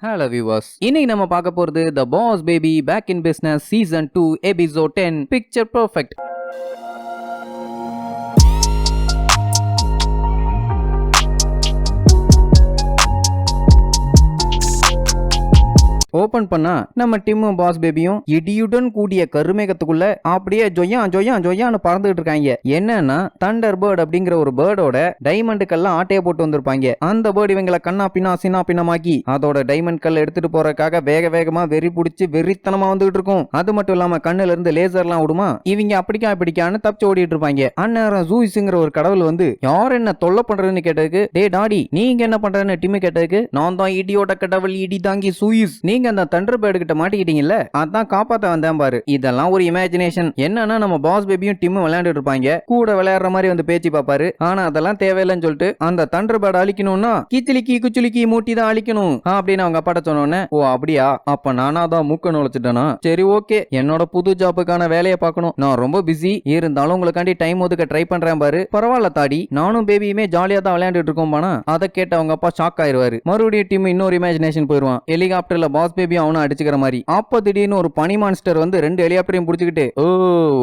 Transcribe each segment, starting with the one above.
Hello viewers. இன்னைக்கு நம்ம பார்க்க போறது The Boss Baby Back in Business Season 2 Episode 10 Picture Perfect. Open பண்ணா நம்ம டிம்மும் பாஸ் பேபியும் இடியுடன் கூடிய கருமேகத்துக்குள்ள அப்படியே ஜொய்யான்னு பறந்துட்டு இருக்காங்க. என்னன்னா தண்டர் பேர்ட் அப்படிங்கிற ஒரு பேர்டோட டைமண்டுக்கெல்லாம் ஆட்டையை போட்டு வந்திருப்பாங்க. அந்த பேர்டு இவங்களை கண்ணா பின்னா சின்னா பின்னமாக்கி அதோட டைமண்ட் கல் எடுத்துட்டு போறதுக்காக வேகமா வெறி பிடிச்சி வெறித்தனமா வந்துட்டு இருக்கும். அது மட்டும் இல்லாம கண்ணுல இருந்து லேசர்லாம் விடுமா. இவங்க அப்படிக்கான்னு தப்பிச்சு ஓடிட்டு இருப்பாங்க. அந்நேரம் ஜூயிஸ்ங்கிற ஒரு கடவுள் வந்து யார் என்ன தொல்லை பண்றதுன்னு கேட்டதுக்கு, டே டாடி நீங்க என்ன பண்றதுன்னு டிம்மு கேட்டதுக்கு, நான் தான் இடியோட கடவுள் இடி தாங்கி சூயிஸ், நீங்க அந்த தண்டர் பேர்டு கிட்ட மாட்டிக்கிட்டீங்கல்ல, அதான் காப்பாத்த வந்தேன் பாரு. இதெல்லாம் ஒரு இமேஜினேஷன். என்னன்னா நம்ம பாஸ் பேபியும் டிம்மும் விளையாண்டுட்டு இருப்பாங்க. கூட விளையாடுற மாதிரி வந்து பேச்சு பாப்பாரு. ஆனா அதெல்லாம் தேவையில்லைன்னு சொல்லிட்டு அந்த தண்டர் பேர்டு அழிக்கணும்னா கிச்சிலிக்கி குச்சிலிக்கி மூட்டி தான் அழிக்கணும் அப்படின்னு அவங்க அப்பாட்ட சொன்னோன்னே, ஓ அப்படியா, அப்ப நானா தான் மூக்க நுழைச்சிட்டேனா, சரி ஓகே, என்னோட புது ஜாப்புக்கான வேலையை பார்க்கணும், நான் ரொம்ப பிஸி, இருந்தாலும் உங்களுக்காண்டி டைம் ஒதுக்க ட்ரை பண்றேன் பாரு. பரவாயில்ல தாடி, நானும் பேபியுமே ஜாலியா தான் விளையாண்டுட்டு இருக்கோம். அதை கேட்ட அவங்க அப்பா ஷாக் ஆயிருவாரு. மறுபடியும் டிம் இன்னொரு இமேஜினேஷன் போயிருவான். ஹெலிகாப்டர்ல பாஸ் பேபி அவனும் அடிச்சுக்கிற மாதிரி. அப்ப திடீர்னு ஒரு பனி மான்ஸ்டர் வந்து ரெண்டு ஹெலிகாப்டரையும் பிடிச்சிக்கிட்டு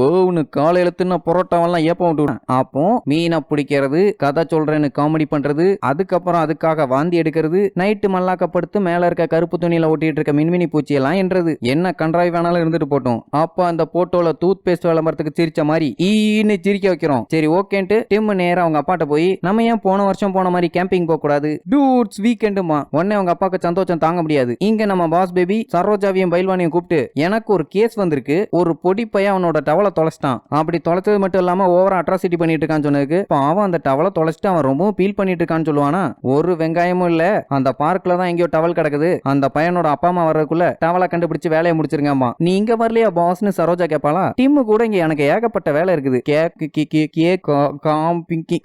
ஓன்னு காலை எழுத்துன புரோட்டாவெல்லாம் ஏப்ப விட்டு, அப்போ மீனை பிடிக்கிறது, கதை சொல்றேன்னு காமெடி பண்றது, அதுக்கப்புறம் அதுக்காக வாந்தி எடுக்கிறது, நைட்டு மல்லாக்கப்படுத்து மேல இருக்க கருப்பு துணியில ஒட்டிட்டு இருக்க மின்மினி பூச்சி எல்லாம் என்றது, என்ன கன்றாய் வேணாலும் இருந்துட்டு போட்டோம். அப்ப அந்த போட்டோல டூத் பேஸ்ட் விளம்பரத்துக்கு சிரிச்ச மாதிரி ஈன்னு சிரிக்க வைக்கிறோம். சரி ஓகேன்ட்டு டிம் நேரா அவங்க அப்பாட்ட போய், நம்ம ஏன் போன வருஷம் போன மாதிரி கேம்பிங் போக கூடாது, டூட்ஸ் வீக்கெண்டுமா. உடனே அவங்க அப்பாக்கு சந்தோஷம் தாங்க முடியாது. இங்க நம்ம பாஸ் பேபி சரோஜாவையும் பைல்வானையும் கூப்பிட்டு, எனக்கு ஒரு கேஸ் வந்திருக்கு, ஒரு பொடி பையன் அவனோட டவலை தொலைச்சிட்டான், அப்படி தொலைச்சது மட்டும் இல்லாம ஓவரா அட்ராசிட்டி பண்ணிட்டு இருக்கான்னு சொன்னதுக்கு, அவன் அந்த டவலை தொலைச்சிட்டு அவன் ரொம்பவும் ஃபீல் பண்ணிட்டு இருக்கான்னு சொல்லுவானா. ஒரு வெங்காயமும் இல்ல, அந்த பார்க்ல தான் எங்கேயோ டவல் கிடக்குது, அந்த பையனோட அப்பா அம்மா வர்றதுக்குள்ள டவலை கண்டுபிடிச்சு வேலையை முடிச்சிருங்கம்மா. நீ இங்க வரலையா பாஸ்னு சரோஜா கேட்பாளா. டிம்மு கூட இங்க எனக்கு ஏகப்பட்ட வேலை இருக்குது,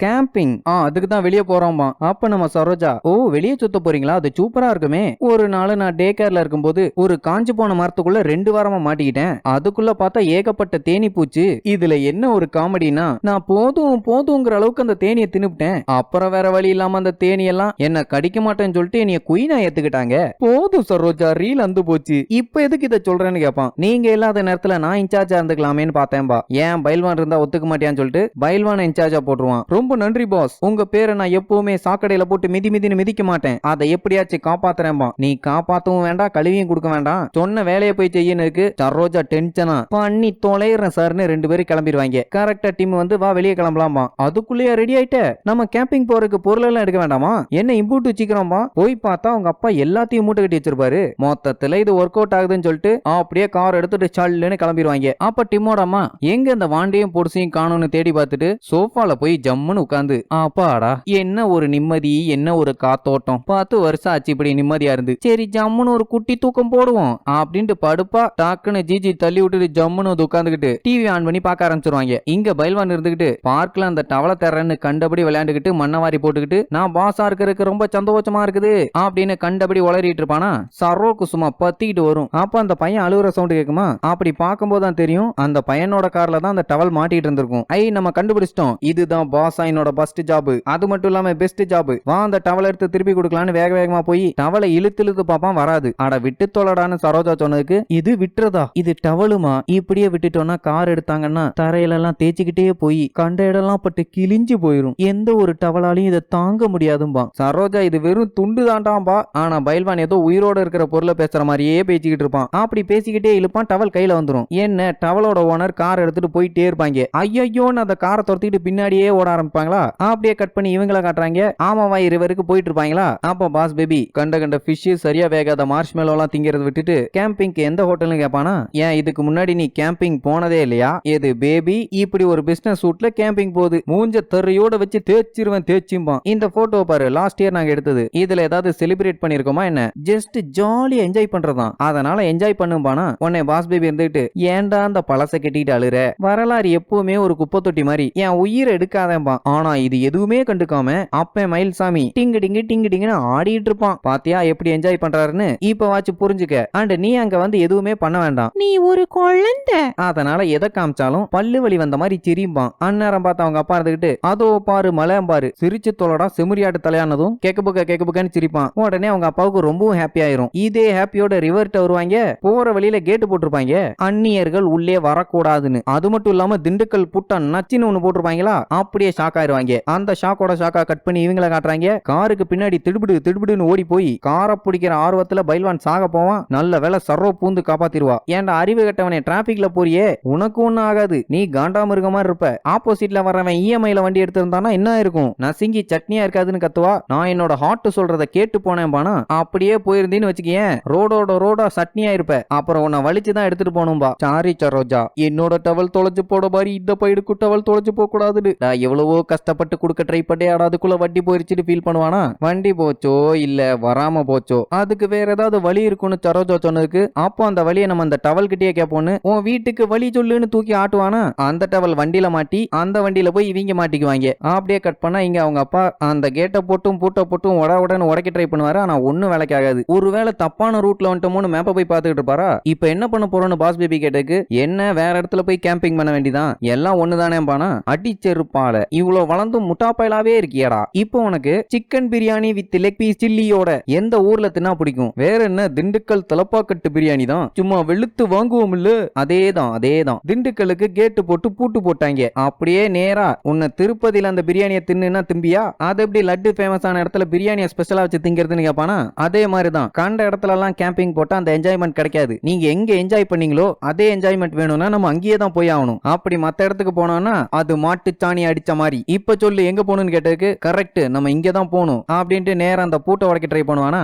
கேம்பிங், அதுக்கு தான் வெளியே போறோமா. அப்ப நம்ம சரோஜா, ஓ வெளியே சுத்த போறீங்களா, அது சூப்பரா இருக்குமே. ஒரு நாள் நான் டே கேர்ல இருக்கும்போது ஒரு காஞ்சு போன மரத்துக்குள்ள 2 வாரமா மாட்டிக்கிட்டேன், அதுக்குள்ள பார்த்தா ஏகப்பட்ட தேனி பூச்சு. இதுல என்ன ஒரு காமெடினா, நான் போதுங்கிற அளவுக்கு அந்த தேனியை தின்னுட்டேன். அப்புறம் வேற வழி இல்லாம அந்த தேனி எல்லாம் என்ன கடிக்க மாட்டேன்னு சொல்லிட்டு என்னைய குயினா ஏத்துக்கிட்டாங்க. போதும் சரோஜா, ரீல் அந்து போச்சு, இப்ப எதுக்கு இதை சொல்றேன்னு கேட்பான். நீங்க இல்லாத நேரத்துல நான் இன்சார்ஜா இருந்துக்கலாமேன்னு பார்த்தேன்பா. ஏன் பைல்வான் இருந்தா ஒத்துக்க மாட்டியான்னு சொல்லிட்டு பைல்வான இன்சார்ஜா போட்டுருவான். ரொம்ப நன்றி பாஸ், உங்க பேரை நான் எப்பவுமே சாக்கடையில போட்டு மிதின்னு மிதிக்க மாட்டேன், அதை எப்படியாச்சும் காப்பாத்துறேன்பா. நீ காப்பாத்தவும் வேண்டாம், கழுவியும் கொடுக்க வேண்டாம், சொன்ன வேலையை போய் செய்யனுக்கு. சரோஜா டென்ஷனா பண்ணி தொலைறேன் சார்னு 2 பேரும் கிளம்பிடுவாங்க. கரெக்டா டீம் வந்து வா வெளியே கிளம்பலாமா. அதுக்குள்ளேயே ரெடி ஆயிட்ட, நம்ம கேம்பிங் போறதுக்கு பொருள் எல்லாம் எடுக்க வேண்டாமா, என்ன இம்பூட்டு சீக்கிரமா. போய் பார்த்தா அவங்க அப்பா எல்லாத்தையும் மூட்டை கட்டி வச்சிருப்பாரு. மொத்தத்துல இது ஒர்க் அவுட் ஆகுதுன்னு சொல்லிட்டு அப்படியே கார் எடுத்துட்டு சல்லுன்னு கிளம்பிடுவாங்க. அப்ப டிம்மோட அம்மா எங்க இந்த வாண்டையும் பொடிசையும் காணும்னு தேடி பார்த்துட்டு சோஃபால போய் ஜம்முன்னு உட்காந்து, அப்பாடா என்ன ஒரு நிம்மதி, என்ன ஒரு காத்தோட்டம், 10 வருஷம் ஆச்சு இப்படி நிம்மதியா இருந்து, சரி ஜம்முன்னு ஒரு குட்டி தூக்கம் போடுவோம் அப்படின்ட்டு படுப்பா டாக்குன்னு ஜிஜி தள்ளி விட்டுட்டு ஜம்முன்னு உட்காந்துக்கிட்டு டிவி ஆன் பண்ணி பார்க்க ஆரம்பிச்சிருவாங்க. இங்க பைல்வான் இருந்துகிட்டு பார்க்ல அந்த டவலை தர்றன்னு கண்டபடி விளையாண்டுகிட்டு மண்ணவாரி போட்டுக்கிட்டு, நான் பாஸா இருக்கிறதுக்கு ரொம்ப சந்தோஷமா இருக்குது அப்படின்னு கண்டபடி உளறிட்டு இருப்பானா. சரோக்கு சும்மா பத்திக்கிட்டு வரும். அப்ப அந்த பையன் அழுகுற சவுண்ட் கேக்குமா. அப்படி பார்க்கும்போது தான் தெரியும் அந்த பையனோட கார்ல தான் அந்த டவல் மாட்டிட்டு இருந்திருக்கும். நம்ம கண்டுபிடிச்சிட்டோம், இதுதான் பாஸ் என்னோட ஃபர்ஸ்ட் ஜாப், அது மட்டும் இல்லாம பெஸ்ட் ஜாப், வா அந்த டவலை எடுத்து திருப்பி கொடுக்கலான்னு வேகமா போய் டவலை இழுத்து பாப்பான், வராது. அட விட்டு தொலைடான்னு சரோஜா சொன்னதுக்கு, இது விட்டுறதா, இது டவலுமா, இப்படியே விட்டுட்டோம்னா கார் எடுத்தாங்கன்னா தரையில எல்லாம் தேய்ச்சிக்கிட்டே போய் கண்ட இடம்லாம் பட்டு கிழிஞ்சு போயிரும், எந்த ஒரு டவலாலையும் இதை தாங்க முடியாதும்பா. சரோஜா இது வெறும் துண்டு தாண்டாம்பா. ஆனா பைல்வான் ஏதோ உயிரோட இருக்கிற பொருளை பேசுற மாதிரியே பேசிக்கிட்டு இருப்பான். அப்படி பேசிக்கிட்டே இழுப்பான், டவல் கையில வந்துரும். என்ன டவலோட ஓனர் கார் எடுத்துட்டு போயிட்டே இருப்பாங்க. ஐயோன்னு அந்த காரை துரத்திட்டு பின்னாடியே ஓட ஆரம்பிப்பாங்களா. அப்படியே கட் பண்ணி இவங்களை காட்டுறாங்க, ஆமாவா இருவருக்கு போயிட்டு இருப்பாங்களா. அப்ப பாஸ் பேபி கண்ட ஃபிஷ் சரியா வேகாத மார்ஷ்மெலோ எல்லாம் திங்கிறத விட்டுட்டு கேம்பிங்க்கு எந்த ஹோட்டல்னு கேட்பானா. ஏன் இதுக்கு முன்னாடி நீ கேம்பிங் போனதே இல்லையா, எது பேபி இப்படி ஒரு பிசினஸ் சூட்ல கேம்பிங் போகுது, மூஞ்ச தரையோட வச்சு தேய்ச்சிருவான். இந்த போட்டோ பாரு, லாஸ்ட் இயர் நாங்க எடுத்தது, இதுல ஏதாவது செலிப்ரேட் பண்ணிருக்கோமா என்ன, ஜஸ்ட் ஜாலியா என்ஜாய் பண்றதான், அதனால என்ஜாய் பண்ணும்பானா. உடனே பாஸ் பேபி இருந்துட்டு, ஏன்டா அந்த பழச கட்டிட்டு அழுற, வரலாறு எப்பவுமே ஒரு குப்பை தொட்டி மாதிரி, என் உயிரை எடுக்காதேன்பா. ஆனா இது எதுவுமே கண்டுக்காம அப்ப மயில்சாமி டிங்கு டிங்குன்னு ஆடிட்டு இருப்பான். பாத்தியா எப்படி என்ஜாய் பண்றாருன்னு. இப்ப இப்பவாச்சு புரிஞ்சுக்க. அண்ட் நீ அங்க வந்து எதுவுமே பண்ண வேண்டாம், நீ ஒரு குழந்தை. அதனால எதை காமிச்சாலும் பல்லு வலி வந்த மாதிரி சிரிப்பான். அந்நேரம் பார்த்து அவங்க அப்பா இருந்துகிட்டு அதோ பாரு மலையம் பாரு சிரிச்சு தொலைடா செமுறியாட்டு தலையானதும் கேக்க புக்கன்னு சிரிப்பான். உடனே அவங்க அப்பாவுக்கு ரொம்பவும் ஹாப்பி ஆயிரும். இதே ஹாப்பியோட ரிவர்ட்ட வருவாங்க. போற வழியில கேட்டு போட்டிருப்பாங்க, அந்நியர்கள் உள்ளே வரக்கூடாதுன்னு. அது மட்டும் இல்லாம திண்டுக்கல் புட்டா நச்சின்னு ஒண்ணு போட்டிருப்பாங்களா, அப்படியே ஷாக் ஆயிருவாங்க. அந்த ஷாக்கோட ஷாக்கா கட் பண்ணி இவங்கள காட்டுறாங்க. காருக்கு பின்னாடி திடுபிடுன்னு ஓடி போய் காரை பிடிக்கிற ஆர்வத்துல பைல்வான் சாக போவான். நல்ல வேலை சர்வ பூந்து காப்பாத்திருவா. ஏன்டா அறிவு கட்டவனே, டிராபிக்ல போறியே, உனக்கு ஒண்ணும் ஆகாது, நீ காண்டாமிருக மாதிரி இருப்ப. ஆப்போசிட்ல வரவன் இஎம்ஐல வண்டி எடுத்திருந்தானா என்ன இருக்கும், நசிங்கி சட்னியா இருக்காதுன்னு கத்துவா. நான் என்னோட ஹார்ட் சொல்றத கேட்டு போனேன் பானா, அப்படியே போயிருந்தீன்னு வச்சுக்கேன் ரோடா சட்னியா இருப்ப. அப்புறம் உன்னை வலிச்சுதான் எடுத்துட்டு போனும்பா. சாரி சரோஜா, என்னோட டவல் தொலைஞ்சு போட மாதிரி இந்த பைடுக்கு டவல் தொலைஞ்சு போக கூடாதுன்னு நான் எவ்வளவோ கஷ்டப்பட்டு கொடுக்க ட்ரை பண்ணி அதுக்குள்ள வண்டி போயிருச்சுன்னு ஃபீல் பண்ணுவானா. வண்டி போச்சோ இல்ல வராம போச்சோ, அதுக்கு வேற ஏதாவது வழி இருக்குன்னு சரோஜா சொன்னதுக்கு அப்போ அந்த வழியை நம்ம அந்த டவல் கிட்டே கேட்போன்னு உன் வீட்டுக்கு வழி சொல்லுன்னு தூக்கி ஆட்டுவானா. அந்த டவல் வண்டியில மாட்டி அந்த வண்டியில போய் இவங்க மாட்டிக்குவாங்க. அப்படியே கட் பண்ணா இங்க அவங்க அப்பா அந்த கேட்டை போட்டும் பூட்டை போட்டும் உடனே உடைக்க ட்ரை பண்ணுவாரு. ஆனா ஒன்னும் வேலைக்கு ஆகாது. ஒருவேளை தப்பான ரூட்ல வந்துட்டோம்னு மேப்பை போய் பார்த்துக்கிட்டு இருப்பாரா. இப்ப என்ன பண்ண போறோம்னு பாஸ் பேபி கேட்டதுக்கு என்ன வேற இடத்துல போய் கேம்பிங் பண்ண வேண்டியதான், எல்லாம் ஒண்ணுதானே பானா. அடிச்செருப்பால இவ்வளவு வளர்ந்தும் முட்டாப்பயலாவே இருக்கியடா. இப்போ உனக்கு chicken biryani with leg piece சில்லியோட எந்த ஊர்ல தின்னா பிடிக்கும்? வேற என்ன, திண்டுக்கல் தலப்பாக்கட்டு பிரியாணி தான், சும்மா வெளுத்து வாங்குவோம் இல்ல, அதேதான். திண்டுக்கலுக்கு கேட்டு போட்டு பூட்டு போட்டாங்க. அப்படியே நேரா உன்னை திருப்பதியில அந்த பிரியாணியை தின்னுனா திம்பியா? அது எப்படி லட்டு ஃபேமஸ் ஆன இடத்துல பிரியாணியை ஸ்பெஷலா வச்சு திங்கிறதுன்னு கேட்பானா. அதே மாதிரி தான் கண்ட இடத்துல எல்லாம் கேம்பிங் போட்டா அந்த என்ஜாய்மெண்ட் கிடைக்காது. நீங்க எங்க என்ஜாய் பண்ணீங்களோ அதே என்ஜாய்மெண்ட் வேணும்னா நம்ம அங்கேயே தான் போய் ஆகணும். அப்படி மத்த இடத்துக்கு போனோம்னா அது மாட்டு சாணி அடிச்ச மாதிரி. இப்ப சொல்லு எங்க போகணும்னு கேட்டதுக்கு கரெக்ட் நம்ம இங்க தான் போகணும் அப்படின்ட்டு நேரம் அந்த பூட்டை உடைக்க ட்ரை பண்ணுவானா.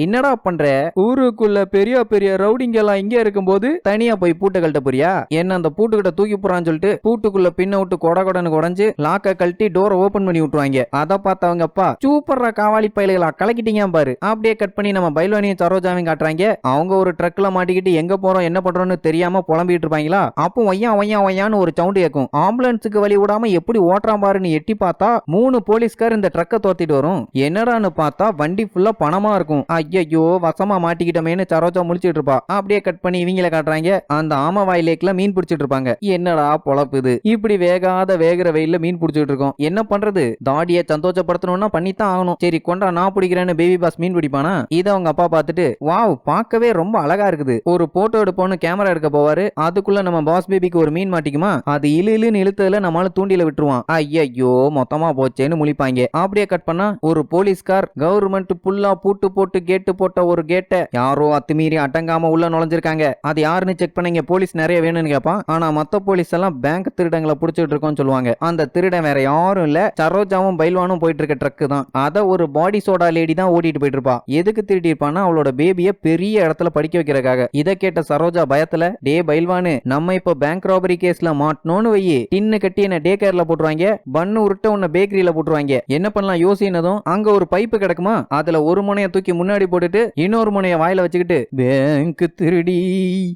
என்னடா பண்ற, ஊருக்குள்ள பெரிய ரவுடிங்க எல்லாம் இங்க இருக்கும்போது தனியா போய் பூட்டை கழட்ட போறியா? என்ன அந்த பூட்டுக்கிட்ட தூக்கி போறான்னு சொல்லிட்டு பூட்டுக்குள்ள பின்ன விட்டு கொடன்னு குடஞ்சு லாக்க கழட்டி டோரை ஓபன் பண்ணி விட்டுருவாங்க. அதை பார்த்தவங்க அப்பா சூப்பரா காவாலி பயல்களா கலக்கிட்டீங்க பாரு. அப்படியே கட் பண்ணி நம்ம பைல்வானியும் சரோஜாவையும் காட்டுறாங்க. அவங்க ஒரு ட்ரக்ல மாட்டிக்கிட்டு எங்க போறோம் என்ன பண்றோம்னு தெரியாம புலம்பிட்டு இருப்பாங்களா. அப்போ ஒய்யான்னு ஒரு சவுண்ட் கேட்கும். ஆம்புலன்ஸுக்கு வழி விடாம எப்படி ஓட்டுறான் பாருன்னு எட்டி பார்த்தா 3 போலீஸ்கார் இந்த ட்ரக்கை தோத்திட்டு வரும். என்னடான்னு பார்த்தா வண்டி ஃபுல்லா பணமா இருக்கும். ஐயோ வசமா மாட்டிக்கிட்டமேன்னு சரோஜா முழிச்சிட்டு இருப்பா. அப்படியே கட் பண்ணி இவங்கள காட்டுறாங்க. அந்த ஆமவாய் லேக்ல மீன் பிடிச்சிட்டு இருப்பாங்க. என்னடா பொழப்புது, இப்படி வேகிற வெயில்ல மீன் பிடிச்சிட்டு இருக்கோம், என்ன பண்றது, தாடியை சந்தோஷப்படுத்தணும்னா பண்ணித்தான் ஆகணும். சரி கொண்டா நான் பிடிக்கிறேன்னு பேபி பாஸ் மீன் பிடிப்பானா. இதை அவங்க அப்பா பார்த்துட்டு வாவ் பார்க்கவே ரொம்ப அழகா இருக்குது, ஒரு போட்டோ எடுப்போன்னு கேமரா எடுக்க போவாரு. அதுக்குள்ள நம்ம பாஸ் பேபிக்கு ஒரு மீன் மாட்டிக்குமா, அது இழுன்னு இழுத்ததுல நம்மளால தூண்டில விட்டுருவான். ஐயோ மொத்தமா போச்சேன்னு முழிப்பாங்க. அப்படியே கட் பண்ணா ஒரு போலீஸ்கார் கவர்மெண்ட் புல்லா பூட்டு போட்டு கேட்டு போட்ட ஒரு கேட்டை யாரோ அத்துமீறி அடங்காம உள்ள நுழைஞ்சிருக்காங்க. அது யாருன்னு செக் பண்ணீங்க, போலீஸ் நிறைய வேணும்னு கேட்பான். ஆனா மத்த போலீஸ் எல்லாம் பேங்க் திருடங்களை புடிச்சிட்டு இருக்கோம்னு சொல்லுவாங்க. அந்த திருடன் வேற யாரும் இல்ல, சரோஜாவும் பைல்வானும் போயிட்டு இருக்க ட்ரக் தான். அத ஒரு பாடி சோடா லேடி தான் ஓட்டிட்டு போயிட்டு இருப்பா. எதுக்கு திருடி இருப்பான்னா அவளோட பேபிய பெரிய இடத்துல படிக்க வைக்கிறதுக்காக. இதை கேட்ட சரோஜா பயத்துல டே பைல்வானு நம்ம இப்ப பேங்க் ராபரி கேஸ்ல மாட்டணும்னு வையி, டின்னு கட்டி என்ன டே கேர்ல போட்டுருவாங்க, பண்ணு உருட்ட உன்ன பேக்கரியில போட்டுருவாங்க, என்ன பண்ணலாம் யோசினதும் அங்க ஒரு பைப்பு கிடக்குமா, அதுல ஒரு முனைய தூக்கி முன்னாடி போட்டுட்டு இன்னொரு முனைய வாயில வச்சுக்கிட்டு பேங்க் திருடி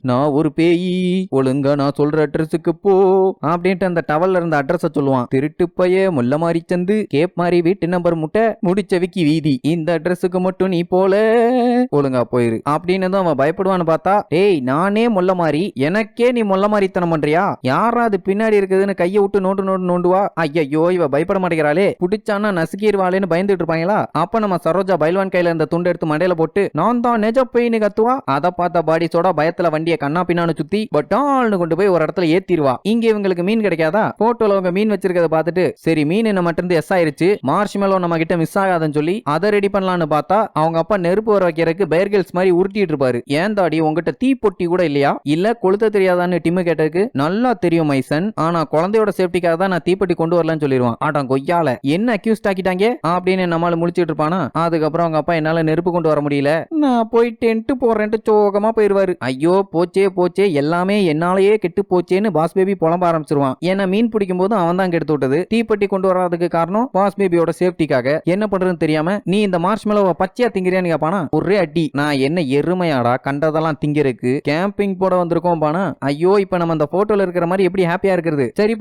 நான் ஒரு பேயி, ஒழுங்கா நான் சொல்ற அட்ரஸுக்கு போ அப்படின்ட்டு அந்த டவல்ல இருந்த அட்ரஸ சொல்லுவான். திருட்டு பைய முல்ல மாறி சந்து கேப் மாறி வீட்டு நம்பர் முட்டை முடிச்ச விக்கி வீதி, இந்த அட்ரஸுக்கு மட்டும் நீ போல ஒழுங்கா போயிரு அப்படின்னு அவன் பயப்படுவான்னு பார்த்தா ஏய் நானே முல்ல மாறி எனக்கே நீ முல்ல மாறித்தனம் பண்றியா, யாராவது பின்னாடி இருக்குதுன்னு கையை விட்டு நோண்டுவா. ஐயோ இவ பயப்பட மாட்டேங்கிறாளே, புடிச்சானா நசுக்கிடுவாளேன்னு பயந்துட்டு இருப்பாங்களா. அப்ப நம்ம சரோஜா பைல்வான் கையில இருந்த துண்டு எடுத்து மண்டையில போட்டு நான் தான் நெஜ பெயின்னு கத்துவா. அதை பார்த்த பாடிஸோட பயத்துல வண்டியை கண்ணா பின்னான்னு சுத்தி பட்டால்னு கொண்டு போய் ஒரு இடத்துல ஏத்திடுவா. இங்க இவங்களுக்கு மீன் கிடைக்காதா, போட்டோல அவங்க மீன் வச்சிருக்கத பார்த்துட்டு சரி மீன் நம்ம இருந்து எஸ் ஆயிருச்சு, மார்ஷ்மெலோ நம்ம கிட்ட மிஸ் ஆகாதுன்னு சொல்லி அதை ரெடி பண்ணலாம்னு பார்த்தா அவங்க அப்பா நெருப்பு வர வைக்கிறதுக்கு பேர்கல்ஸ் மாதிரி உருட்டிட்டு இருப்பாரு. ஏன் தாடி உங்ககிட்ட தீ பொட்டி கூட இல்லையா, இல்ல கொளுத்த தெரியாதான்னு டிம்மு கேட்டதுக்கு நல்லா தெரியும் மைசன், ஆனா குழந்தையோட சேஃப்டிக்காக தான் நான் தீப்பெட்டி கொண்டு வரலன்னு சொல்லிடுவான். ஆட்டான் கொய்யால என்ன அக்யூஸ்ட் ஆக்கிட்டாங்க அப்படின்னு நம்மளால முடிச்சிட்டு இருப்பானா. அதுக்கப்புறம் அவங்க அப்பா என்னால நெருப்பு கொண்டு வர முடியல, நான் போய் டென்ட் போறேன்ட்டு சோகமா போயிருவாரு. ஐயோ போச்சே எல்லாமே என்னாலேயே கெட்டு போச்சேன்னு பாஸ் பேபி புலம்ப ஆரம்பிச்சிருவான். ஏன்னா மீன் பிடிக்கும் போது அவன் தான் கெடுத்து விட்டது, தீப்பெட்டி கொண்டு வராதுக்கு காரணம் பாஸ் பேபியோட சேஃப்டிக்காக. என்ன பண்றதுன்னு தெரியாம நீ இந்த மார்ஷ்மெலோவை பச்சையா திங்கிறியான்னு கேட்பானா. ஒரே அடி. நான் என்ன எருமையாடா கண்டதெல்லாம் திங்கிறதுக்கு கேம்பிங் போட வந்திருக்கோம் பானா. ஐயோ இப்ப நம்ம அந்த போட்டோல இருக்கிற மாதிரி எப்படி ஹாப்பியா இருக்கிறது. சரி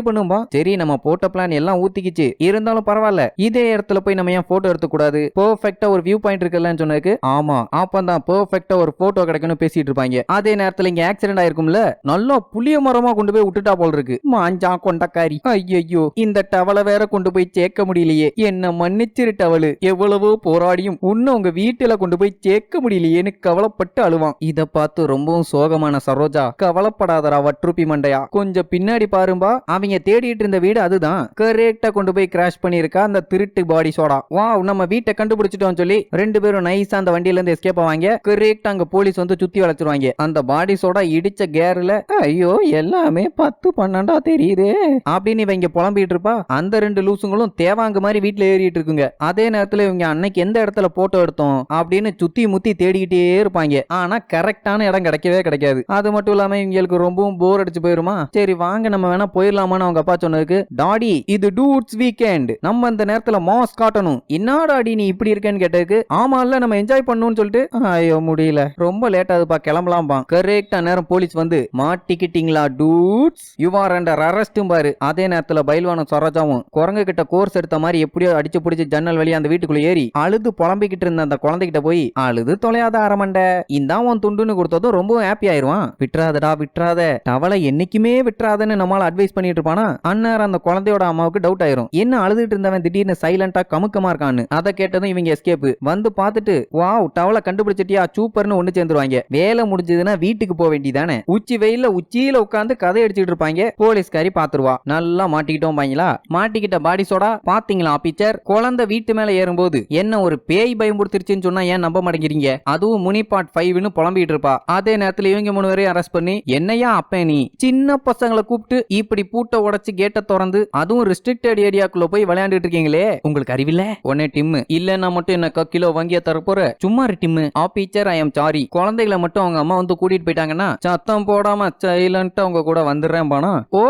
பண்ணும்பா. சரி நம்ம போட்ட பிளான் எல்லாம் ஊத்திக்கிச்சு, இருந்தாலும் பரவாயில்ல, இதே இடத்துல போய் நம்ம ஏன் போட்டோ எடுத்து கூடாது, பெர்ஃபெக்ட்டா ஒரு வியூ பாயிண்ட் இருக்குல்லன்னு சொன்னதுக்கு ஆமா அப்பதான் பெர்ஃபெக்ட்டா ஒரு போட்டோ கிடைக்கும்னு பேசிட்டு இருப்பாங்க. அதே நேரத்துல இங்க ஆக்சிடென்ட் ஆயிருக்கும்ல, நல்லா புளிய மரமா கொண்டு போய் விட்டுட்டா போல இருக்கு. மாஞ்சா கொண்டக்காரி. ஐயோ இந்த டவலை வேற கொண்டு போய் சேர்க்க முடியலையே, என்ன மன்னிச்சிரு டவலு, எவ்வளவோ போராடியும் உன்ன உங்க வீட்டுல கொண்டு போய் சேர்க்க முடியலையேன்னு கவலைப்பட்டு அழுவான். இத பார்த்து ரொம்பவும் சோகமான சரோஜா, கவலைப்படாதரா வட்ருப்பி மண்டையா, கொஞ்சம் பின்னாடி பாரும்பா, அவங்க தேடிட்டு இருந்த வீடு அதுதான், கரெக்டா கொண்டு போய் கிராஷ் பண்ணிருக்கா அந்த திருட்டு பாடி சோடா. வாவ் நம்ம வீட்டை கண்டுபிடிச்சிட்டோம் சொல்லி ரெண்டு பேரும் நைஸா அந்த வண்டியில இருந்து எஸ்கேப் ஆவாங்க. கரெக்டா அங்க போலீஸ் வந்து சுத்தி வளைச்சிருவாங்க. அந்த பாடி சோடா இடிச்ச கேர்ல ஐயோ எல்லாமே 10-12 தெரியுது அப்படின்னு இவங்க புலம்பிட்டு இருப்பா. அந்த ரெண்டு லூசுங்களும் தேவாங்க மாதிரி வீட்டுல ஏறிட்டு இருக்குங்க. அதே நேரத்துல இவங்க அன்னைக்கு எந்த இடத்துல போட்டோ எடுத்தோம் அப்படின்னு சுத்தி முத்தி தேடிக்கிட்டே இருப்பாங்க. ஆனா கரெக்டான இடம் கிடைக்கவே கிடைக்காது. அது மட்டும் இல்லாம இவங்களுக்கு ரொம்பவும் போர் அடிச்சு போயிருமா. சரி வாங்க நம்ம வேணா போயிடலாமான்னு அவங்க அப்பா சொன்னதுக்கு, டாடி இது டூட்ஸ் வீக்கெண்ட், நம்ம இந்த நேரத்துல மாஸ் காட்டணும். என்னடாடி நீ இப்படி இருக்கேன்னு கேட்டதுக்கு, ஆமா இல்ல நம்ம என்ஜாய் பண்ணணும்னு சொல்லிட்டு, ஐயோ முடியல ரொம்ப லேட் ஆகுதுப்பா கிளம்பலாம்பா. கரெக்டா நேரம் போலீஸ் வந்து, மாட்டிக்கிட்டீங்களா டூட்ஸ், யூ ஆர் அண்டர் அரெஸ்டும் பாரு. அதே நேரத்துல பைல்வானும் சரோஜாவும் குரங்கு கிட்ட கோர்ஸ் எடுத்த மாதிரி எப்படியோ அடிச்சு பிடிச்சு ஜன்னல் வழியா அந்த வீட்டுக்குள்ள ஏறி அழுது புலம்பிக்கிட்டு இருந்த அந்த குழந்தைகிட்ட போய், அழுது தொலையாத அரமண்ட இந்தா உன் துண்டுன்னு கொடுத்ததும் ரொம்பவும் ஹாப்பி ஆயிருவான். விட்டுறாதடா விட்டுறாத, டவலை என்னைக்குமே விட்டுறாதன்னு நம்மளால அட்வைஸ் பண்ணிட்டு இருப்பானா. அந்நேரம் அந்த குழந்தையோட அம்மாவுக்கு டவுட் ஆயிரும், என்ன அழுதுட்டு இருந்தவன் திடீர்னு சைலண்டா கமுக்கமா இருக்கான்னு. அதை கேட்டதும் இவங்க எஸ்கேப் வந்து பார்த்துட்டு, வாவ் டவலை கண்டுபிடிச்சிட்டியா சூப்பர்னு ஒண்ணு சேர்ந்துருவாங்க. வேலை முடிஞ்சதுன்னா வீட்டுக்கு போக வேண்டியதானே. உச்சி வெயில உச்சியில உட்காந்து கதை அடிச்சுட்டு இருப்பாங்க. போலீஸ்காரி பாத்துருவா, நல்லா மாட்டிக்கிட்டோம் பாங்களா. மாட்டிக்கிட்ட பாடி சோடா பாத்தீங்களா ஆபீச்சர், குழந்தை வீட்டு மேல ஏறும்போது என்ன ஒரு பேய் பயமுறுத்திருச்சுன்னு சொன்னா ஏன் நம்ப மாட்டேங்கிறீங்க, அதுவும் முனி பார்ட் 5ன்னு புலம்பிட்டு இருப்பா. அதே நேரத்துல இவங்க 3 பேரையும் அரெஸ்ட் பண்ணி, என்னையா அப்ப நீ சின்ன பசங்களை கூப்பிட்டு இப்படி பூட்டை உடைச்சு கேட்ட திறந்து அதுவும் ரெஸ்ட்ரிக்டட் ஏரியாக்குள்ள போய் விளையாண்டுட்டு இருக்கீங்களே, உங்களுக்கு அறிவில்ல. உடனே டிம், இல்லன்னா மட்டும் என்ன கிலோ வங்கிய தர போற, சும்மா டிம் ஆபீச்சர் ஐ எம் சாரி, குழந்தைகளை மட்டும் அவங்க அம்மா வந்து கூட்டிட்டு போயிட்டாங்கன்னா சத்தம் போடாம சைலண்டா அவங்க கூட வந்துடுறேன் பானா. ஓ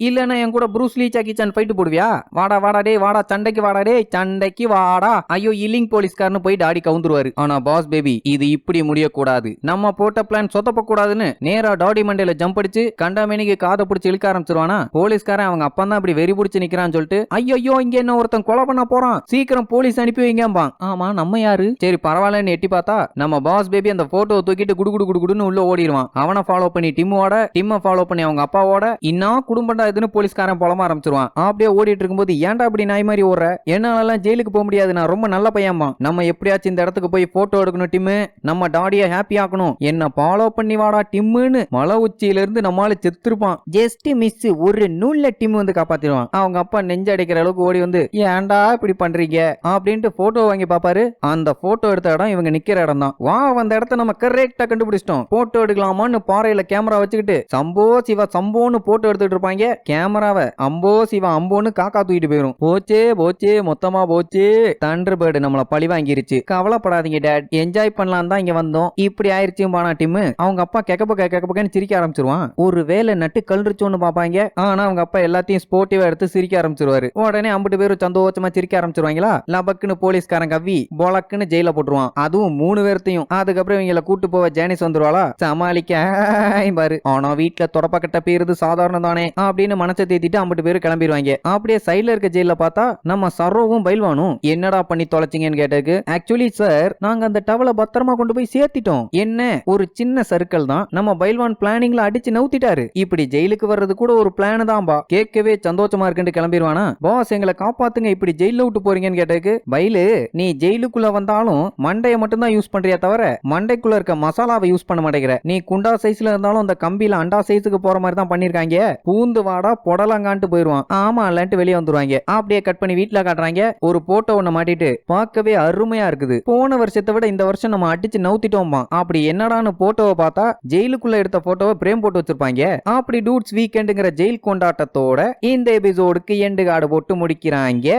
இல்லன்னா என் கூட ப்ரூஸ் லீ ஜாக்கி சான் ஃபைட் போடுவியா, வாடா வாடா டே வாடா சண்டைக்கு வாடா டே சண்டைக்கு வாடா. ஐயோ இல்லிங் போலீஸ்காரனு போய் டாடி கவுந்துருவாரு. ஆனா பாஸ் பேபி இது இப்படி முடிய கூடாது, நம்ம போட்ட பிளான் சொதப்ப கூடாதுன்னு நேரா டாடி மண்டையில ஜம்ப் அடிச்சு கண்டாமேனிக்கு காதை பிடிச்சு இழுக்க ஆரம்பிச்சிருவானா. போலீஸ்காரன் அவங்க அப்பா தான் இப்படி வெறி பிடிச்சு நிக்கிறான்னு சொல்லிட்டு, ஐயோ இங்க என்ன ஒருத்தன் கொலை பண்ண போறான், சீக்கிரம் போலீஸ் அனுப்பி வைங்கம்பான். ஆமா நம்ம யாரு, சரி பரவாயில்லன்னு எட்டி பார்த்தா நம்ம பாஸ் பேபி அந்த போட்டோ தூக்கிட்டு குடுகுடுன்னு உள்ள ஓடிடுவான். அவனை ஃபாலோ பண்ணி டிம்ம ஃபாலோ பண்ணி அவங்க அப்பாவோட இன்னும் குடும்பம்டா இதுன்னு போலீஸ்காரன் புலம்ப ஆரம்பிச்சிருவான். அப்படியே ஓடிட்டு இருக்கும்போது, ஏன்டா இப்படி நாய் மாதிரி ஓடுற, என்னால ஜெயிலுக்கு போக முடியாது, நான் ரொம்ப நல்ல பையன்பான். நம்ம எப்படியாச்சும் இந்த இடத்துக்கு போய் போட்டோ எடுக்கணும் டிம்மு, நம்ம டாடியை ஹாப்பி ஆக்கணும், என்ன ஃபாலோ பண்ணி வாடா டிம்முன்னு மலை உச்சியில இருந்து நம்மால செத்துருப்பான். ஜஸ்ட் மிஸ் ஒரு நூல்ல டிம் வந்து காப்பாத்திடுவான். அவங்க அப்பா நெஞ்சு அடிக்கிற அளவுக்கு ஓடி வந்து, ஏன்டா இப்படி பண்றீங்க அப்படின்ட்டு போட்டோ வாங்கி பாப்பாரு. அந்த போட்டோ எடுத்த இடம் இவங்க நிக்கிற இடம் தான். வா அந்த இடத்த நம்ம கரெக்டா கண்டுபிடிச்சிட்டோம், போட்டோ எடுக்கலாமான்னு பாறையில கேமரா வச்சுக்கிட்டு சம்போ சிவா சம்போன்னு போட்டோ எடுத்துட்டு இருப்பாங்க. கேமராவை அம்போ சிவா அம்போன்னு காக்கா தூக்கிட்டு போயிரும். போச்சே மொத்தமா போச்சே, தண்டர் பேர்டு நம்மள பழி வாங்கிருச்சு. கவலைப்படாதீங்க டேட், என்ஜாய் பண்ணலாம் தான் இங்க வந்தோம், இப்படி ஆயிருச்சு பானா டிம். அவங்க அப்பா கேக்கப்பன்னு சிரிக்க ஆரம்பிச்சிருவான். ஒரு வேலை நட்டு கல்றிச்சோன்னு பாப்பாங்க. ஆனா அவங்க அப்பா எல்லாத்தையும் ஸ்போர்ட்டிவா எடுத்து சிரிக்க ஆரம்பிச்சிருவாரு. உடனே 50 பேரும் சந்தோஷமா சிரிக்க ஆரம்பிச்சிருவாங்களா. லபக்குன்னு போலீஸ்காரன் கவ்வி பொலக்குன்னு ஜெயில போட்டுருவான். அதுவும் 3 பேர்த்தையும். அதுக்கப்புறம் இவங்கள கூட்டு போவ ஜானிஸ் வந்துருவாளா, சமாளிக்க பாரு. ஆனா வீட்டுல தொடப்பக்கட்ட பேருது சாதாரணம் தானே அப்படின்னு மனசை தேத்திட்டு 50 பேரும் கிளம்பிடுவாங்க. அப்படியே சைடுல இருக்க ஜெயில பார்த்தா நம்ம சரோவும் பைல்வானும், என்னடா பண்ணி தொலைச்சிங்கன்னு கேட்டதுக்கு, ஆக்சுவலி சார் நாங்க அந்த டவலை பத்திரமா கொண்டு போய் சேர்த்திட்டோம், என்ன ஒரு சின்ன சர்க்கிள் தான், நம்ம பைல்வான் பிளானிங்ல அடிச்சு நவுத்திட்டாரு, இப்படி ஜெயிலுக்கு வர்றது கூட ஒரு பிளான் தான்பா. கேட்கவே சந்தோஷமா இருக்குன்னு கிளம்பிடுவானா. பாஸ் எங்களை காப்பாத்துங்க, இப்படி ஜெயில விட்டு போறீங்கன்னு கேட்டதுக்கு, பைலு நீ ஜெயிலுக்குள்ள வந்தாலும் மண்டைய மட்டும் தான் யூஸ் பண்றியா தவிர மண்டைக்குள்ள இருக்க மசாலாவை யூஸ் பண்ண மாட்டேங்கிற, நீ குண்டா சைஸ்ல இருந்தாலும் அந்த கம்பியில அண்டா சைஸுக்கு போற மாதிரி தான் பண்ணிருக்காங்க, பூந்து வாடா பொடலங்கான்ட்டு போயிருவான். ஆமா இல்லன்ட்டு வெளியே வந்துருவாங்க. அப்படியே கட் பண்ணி வீட்டுல காட்டுறாங்க. ஒரு போட்டோ ஒண்ணு மாட்டிட்டு பார்க்கவே அருமையா இருக்குது, போன வருஷத்தை விட இந்த வருஷம் நம்ம அடிச்சு நவுத்திட்டோமா. அப்படி என்னடான்னு போட்டோவை பார்த்தா ஜெயிலுக்குள்ள எடுத்த போட்டோவை பிரேம் போட்டு வச்சிருப்பாங்க. அப்படி டூட்ஸ் வீக்கெண்டுங்கிற ஜெயில் கொண்டாட்டத்தோட இந்த எபிசோடுக்கு எண்டு கார்டு போட்டு முடிக்கிறாங்க.